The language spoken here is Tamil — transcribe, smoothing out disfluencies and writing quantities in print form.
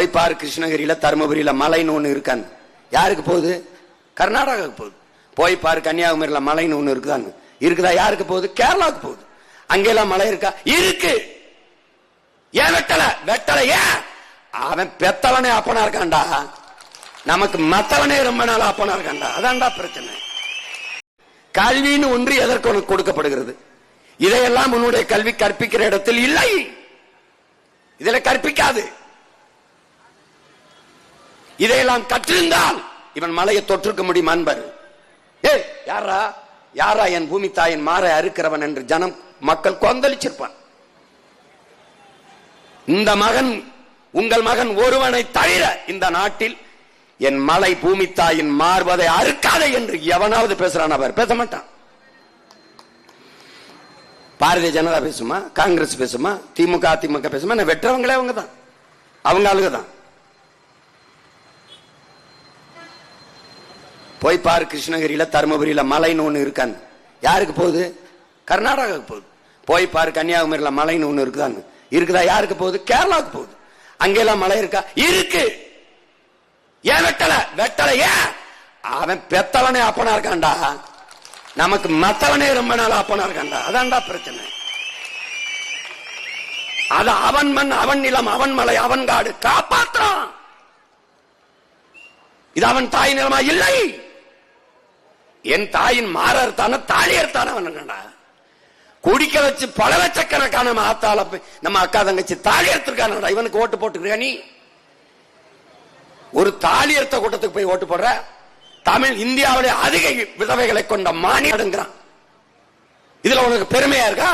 போய் பாரு, கிருஷ்ணகிரியில தருமபுரியில மலைன்னு ஒண்ணு இருக்கான்னு. யாருக்கு போகுது? கர்நாடகாவுக்கு போகுது. போய் பாரு, கன்னியாகுமரியில மலைன்னு ஒண்ணு இருக்குதான்னு. இருக்குதா? யாருக்கு போகுது? கேரளாவுக்கு போகுது. அங்கெல்லாம் மலை இருக்கா? இருக்கு. ஏன் வெட்டல? வெட்டல ஏன்? அவன் பெத்தவனே அப்பனா இருக்கான்டா. நமக்கு மத்தவனே ரொம்ப நாள் அப்பனா இருக்கான்டா. அதான்டா பிரச்சனை. கல்வின்னு ஒன்று எதற்கு உனக்கு கொடுக்கப்படுகிறது? இதையெல்லாம் உன்னுடைய கல்வி கற்பிக்கிற இடத்தில் இல்லை. இதில் கற்பிக்காது. இதையெல்லாம் கற்றிருந்தால் இவன் மலையை தொற்றுக்க முடியும். அன்பர், ஏய் யாரா யாரா என் பூமி தாயின் மாற அறுக்கிறவன் என்று ஜனம் மக்கள் கொந்தளிச்சிருப்பான். இந்த மகன், உங்கள் மகன் ஒருவனை தவிர இந்த நாட்டில் என் மலை பூமி தாயின் மார்பதை அறுக்காத என்று எவனாவது பேசுறான்? அவர் பேச மாட்டான். பாரதிய ஜனதா பேசுமா? காங்கிரஸ் பேசுமா? திமுக அதிமுக பேசுமா? நான் வெற்றவங்களே அவங்க தான், அவங்க ஆளுக தான். போய் பாரு, கிருஷ்ணகிரியில தருமபுரியில மலைன்னு ஒண்ணு இருக்கான்னு. யாருக்கு போகுது? கர்நாடகாவுக்கு போகுது. போய் பாரு, கன்னியாகுமரியில மலைன்னு ஒண்ணு இருக்குதான்னு. இருக்குதா? யாருக்கு போகுது? கேரளாவுக்கு போகுது. அங்கெல்லாம் மலை இருக்கா? இருக்கு. ஏன் வெட்டல? வெட்டல ஏன்? அவன் பெத்தவனே அப்பனா இருக்கான்டா. நமக்கு மத்தவனே ரொம்ப நாள் அப்பனா இருக்கான்டா. அதான்டா பிரச்சனை. அது அவன் மண், அவன் நிலம், அவன் மலை, அவன் காடு. காப்பாற்றான். இது அவன் தாய் நிலமா? இல்லை. என் தாயின் மாற அறுத்தான, தாலி அறுத்தான அவன் கண்டா. குடிக்க வச்சு பல லட்சக்கணக்கான நம்ம ஆத்தால நம்ம அக்கா தங்கச்சி தாலி அறுத்திருக்கான. இவனுக்கு ஓட்டு போட்டுக்கிறியா நீ? ஒரு தாலி அறுத்த கூட்டத்துக்கு போய் ஓட்டு போடுற? தமிழ் இந்தியாவிலே அதிக விதவைகளை கொண்ட மாநிலங்கிறான். இதுல உனக்கு பெருமையா இருக்கா?